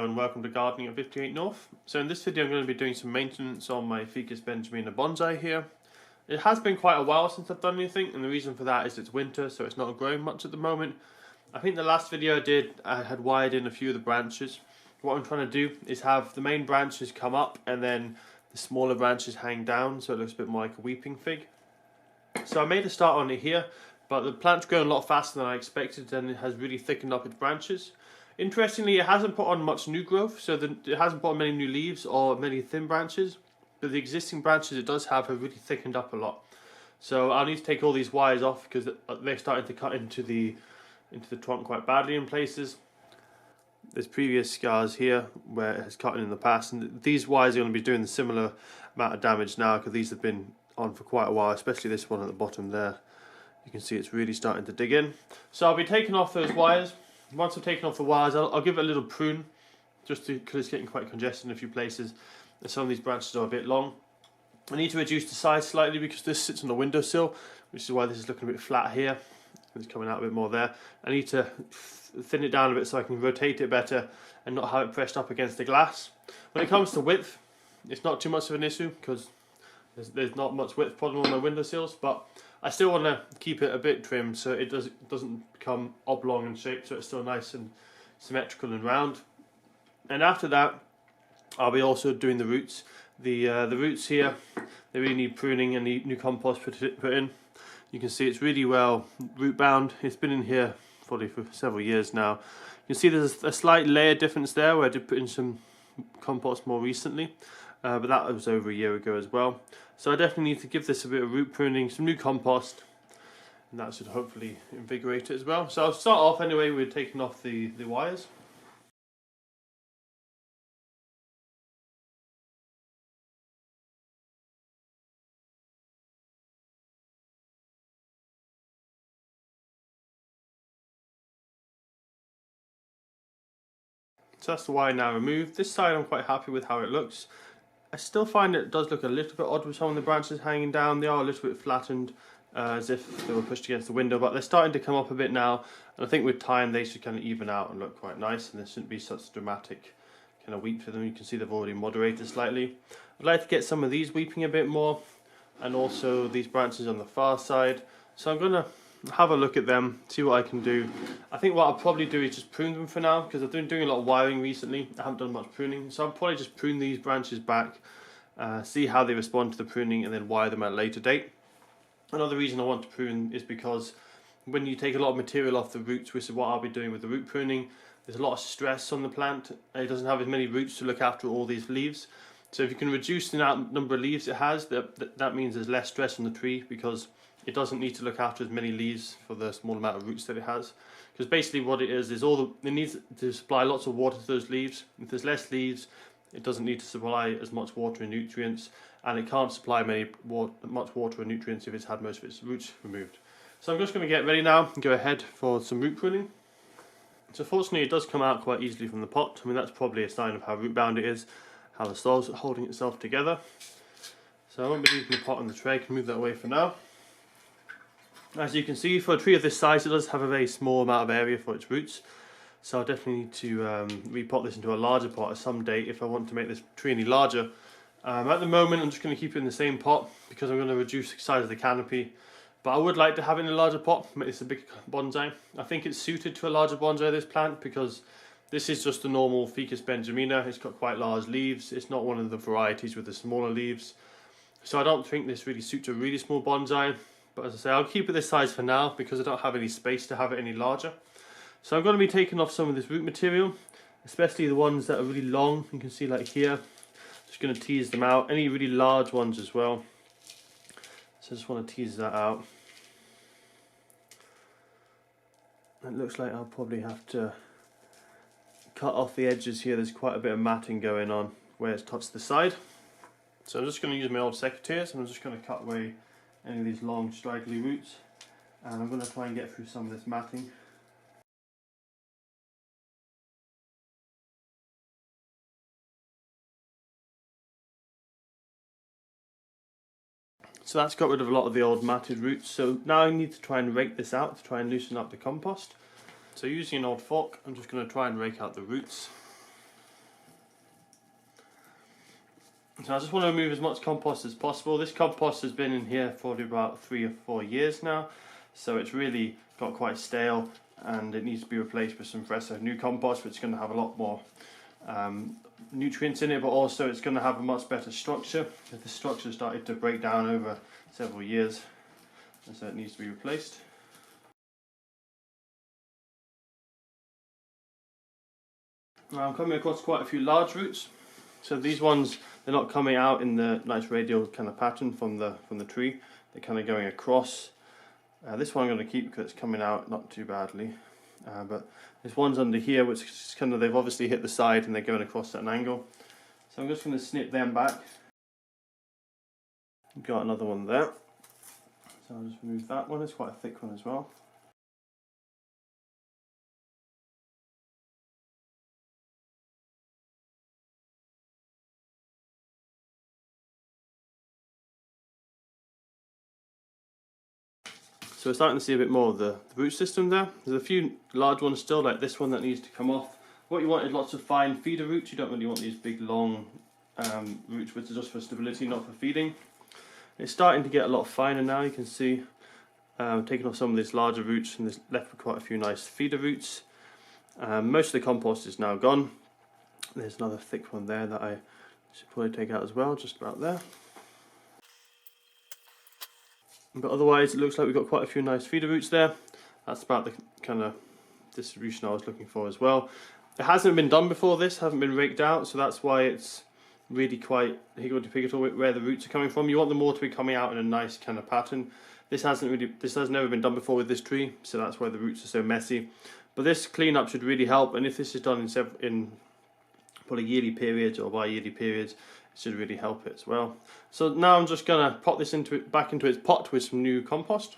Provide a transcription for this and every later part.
Hello and welcome to Gardening at 58 North. So in this video I'm going to be doing some maintenance on my Ficus Benjamina Bonsai here. It has been quite a while since I've done anything, and the reason for that is it's winter, so it's not growing much at the moment. I think the last video I had wired in a few of the branches. What I'm trying to do is have the main branches come up and then the smaller branches hang down, so it looks a bit more like a weeping fig. So I made a start on it here, but the plant's grown a lot faster than I expected and it has really thickened up its branches. Interestingly, it hasn't put on much new growth, so it hasn't put on many new leaves or many thin branches, but the existing branches it does have really thickened up a lot. So I'll need to take all these wires off because they're starting to cut into the trunk quite badly in places. There's previous scars here where it has cut in the past, and these wires are going to be doing the similar amount of damage now because these have been on for quite a while, especially this one at the bottom there. You can see it's really starting to dig in. So I'll be taking off those wires. Once I've taken off the wires, I'll give it a little prune, just because it's getting quite congested in a few places, and some of these branches are a bit long. I need to reduce the size slightly because this sits on the windowsill, which is why this is looking a bit flat here. It's coming out a bit more there. I need to thin it down a bit so I can rotate it better and not have it pressed up against the glass. When it comes to width, it's not too much of an issue because there's not much width problem on my windowsills, but I still want to keep it a bit trimmed so it doesn't become oblong in shape, so it's still nice and symmetrical and round. And after that, I'll be also doing the roots. The roots here, they really need pruning and need new compost put in. You can see it's really well root bound. It's been in here probably for several years now. You can see there's a slight layer difference there where I did put in some compost more recently, but that was over a year ago as well. So I definitely need to give this a bit of root pruning, some new compost, and that should hopefully invigorate it as well. So I'll start off anyway with taking off the wires. So that's the wire now removed. This side I'm quite happy with how it looks. I still find it does look a little bit odd with some of the branches hanging down. They are a little bit flattened, as if they were pushed against the window, but they're starting to come up a bit now, and I think with time they should kind of even out and look quite nice, and there shouldn't be such dramatic kind of weep to them. You can see they've already moderated slightly. I'd like to get some of these weeping a bit more, and also these branches on the far side. So I'm going to have a look at them, see what I can do. I think what I'll probably do is just prune them for now because I've been doing a lot of wiring recently. I haven't done much pruning, so I'll probably just prune these branches back, see how they respond to the pruning, and then wire them at a later date. Another reason I want to prune is because when you take a lot of material off the roots, which is what I'll be doing with the root pruning, there's a lot of stress on the plant. It doesn't have as many roots to look after all these leaves. So if you can reduce the number of leaves it has, that means there's less stress on the tree because it doesn't need to look after as many leaves for the small amount of roots that it has. Because basically what it is it needs to supply lots of water to those leaves. If there's less leaves, it doesn't need to supply as much water and nutrients, and it can't supply much water and nutrients if it's had most of its roots removed. So I'm just going to get ready now and go ahead for some root pruning. So fortunately it does come out quite easily from the pot. I mean, that's probably a sign of how root bound it is, how the soil's holding itself together. So I won't be leaving the pot on the tray, I can move that away for now. As you can see, for a tree of this size it does have a very small amount of area for its roots. So I'll definitely need to repot this into a larger pot at some date if I want to make this tree any larger. At the moment I'm just going to keep it in the same pot because I'm going to reduce the size of the canopy. But I would like to have it in a larger pot, make this a big bonsai. I think it's suited to a larger bonsai, this plant, because this is just a normal Ficus Benjamina. It's got quite large leaves. It's not one of the varieties with the smaller leaves. So I don't think this really suits a really small bonsai. But as I say, I'll keep it this size for now because I don't have any space to have it any larger. So I'm going to be taking off some of this root material, especially the ones that are really long. You can see like here, just going to tease them out. Any really large ones as well. So I just want to tease that out. It looks like I'll probably have to cut off the edges here. There's quite a bit of matting going on where it's touched the side. So I'm just going to use my old secateurs and I'm just going to cut away any of these long straggly roots, and I'm going to try and get through some of this matting. So that's got rid of a lot of the old matted roots. So now I need to try and rake this out to try and loosen up the compost. So using an old fork, I'm just going to try and rake out the roots. So I just want to remove as much compost as possible. This compost has been in here for about 3 or 4 years now, so it's really got quite stale and it needs to be replaced with some fresh new compost, which is going to have a lot more nutrients in it, but also it's going to have a much better structure. The structure started to break down over several years, and so it needs to be replaced. Now I'm coming across quite a few large roots. So these ones, they're not coming out in the nice radial kind of pattern from the tree. They're kind of going across. This one I'm going to keep because it's coming out not too badly. But there's ones under here which is kind of, they've obviously hit the side and they're going across at an angle. So I'm just going to snip them back. Got another one there. So I'll just remove that one. It's quite a thick one as well. So we're starting to see a bit more of the root system there. There's a few large ones still, like this one, that needs to come off. What you want is lots of fine feeder roots. You don't really want these big long roots which are just for stability, not for feeding. It's starting to get a lot finer now. You can see taking off some of these larger roots and there's left with quite a few nice feeder roots. Most of the compost is now gone. There's another thick one there that I should probably take out as well, just about there. But otherwise it looks like we've got quite a few nice feeder roots there. That's about the kind of distribution I was looking for as well. It hasn't been done before, this hasn't been raked out, so that's why it's really quite higgledy-piggledy where the roots are coming from. You want them all to be coming out in a nice kind of pattern. This has never been done before with this tree, so that's why the roots are so messy. But this cleanup should really help, and if this is done in probably yearly periods or bi-yearly periods, it should really help it as well. So now I'm just going to pop this back into its pot with some new compost.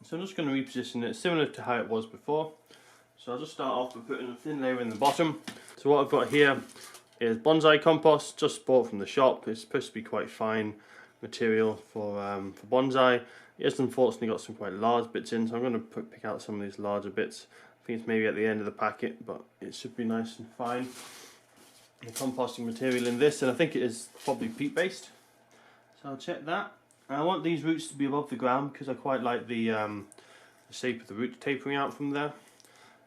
So I'm just going to reposition it similar to how it was before. So I'll just start off by putting a thin layer in the bottom. So what I've got here is bonsai compost, just bought from the shop. It's supposed to be quite fine material for bonsai. It has unfortunately got some quite large bits in, so I'm going to pick out some of these larger bits. I think it's maybe at the end of the packet, but it should be nice and fine. The composting material in this, and I think it is probably peat based, so I'll check that. And I want these roots to be above the ground because I quite like the shape of the root tapering out from there.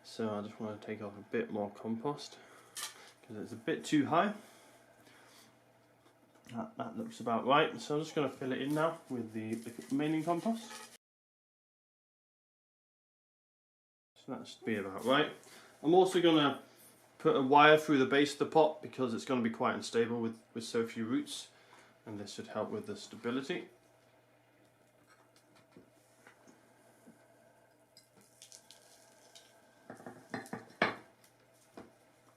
So I just want to take off a bit more compost because it's a bit too high. That looks about right, so I'm just going to fill it in now with the remaining compost. So that should be about right. I'm also going to put a wire through the base of the pot because it's going to be quite unstable with so few roots, and this should help with the stability.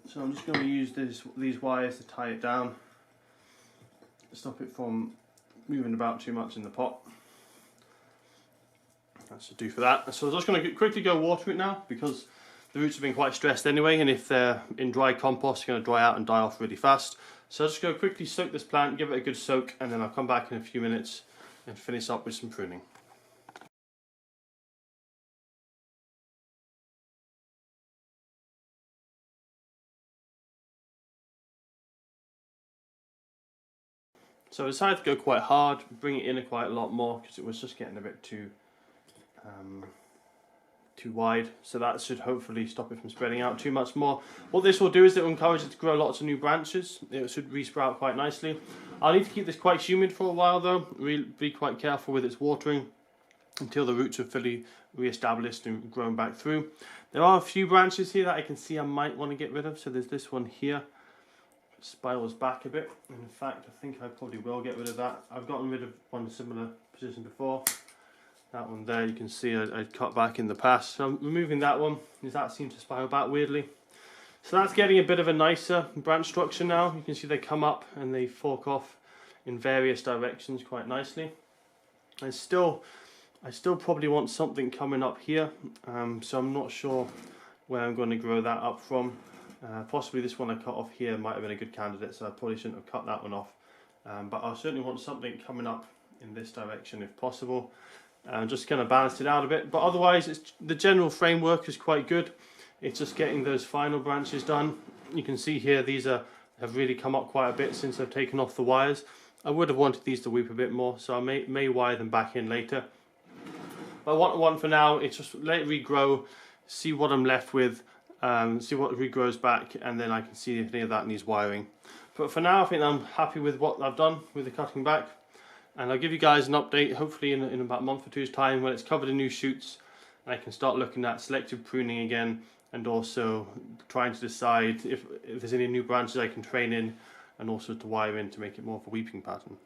So I'm just going to use these wires to tie it down, stop it from moving about too much in the pot. That should do for that. So I'm just going to quickly go water it now because the roots have been quite stressed anyway, and if they're in dry compost, they're going to dry out and die off really fast. So I'll just go quickly soak this plant, give it a good soak, and then I'll come back in a few minutes and finish up with some pruning. So I decided to go quite hard, bring it in quite a lot more because it was just getting a bit too wide, so that should hopefully stop it from spreading out too much more. What this will do is it will encourage it to grow lots of new branches. It should re-sprout quite nicely. I'll need to keep this quite humid for a while though, be quite careful with its watering until the roots are fully re-established and grown back through. There are a few branches here that I can see I might want to get rid of, so there's this one here. It spirals back a bit, and in fact I think I probably will get rid of that. I've gotten rid of one similar position before. That one there, you can see I'd cut back in the past. So I'm removing that one, because that seems to spiral back weirdly. So that's getting a bit of a nicer branch structure now. You can see they come up and they fork off in various directions quite nicely. I still probably want something coming up here, so I'm not sure where I'm going to grow that up from. Possibly this one I cut off here might have been a good candidate, so I probably shouldn't have cut that one off. But I certainly want something coming up in this direction if possible. Just kind of balanced it out a bit, but otherwise the general framework is quite good. It's just getting those final branches done. You can see here these are have really come up quite a bit since I've taken off the wires. I would have wanted these to weep a bit more, so I may wire them back in later. But what I want for now is just let it regrow, see what I'm left with, see what regrows back, and then I can see if any of that needs wiring. But for now, I think I'm happy with what I've done with the cutting back, and I'll give you guys an update hopefully in about a month or two's time when it's covered in new shoots, and I can start looking at selective pruning again, and also trying to decide if there's any new branches I can train in, and also to wire in to make it more of a weeping pattern.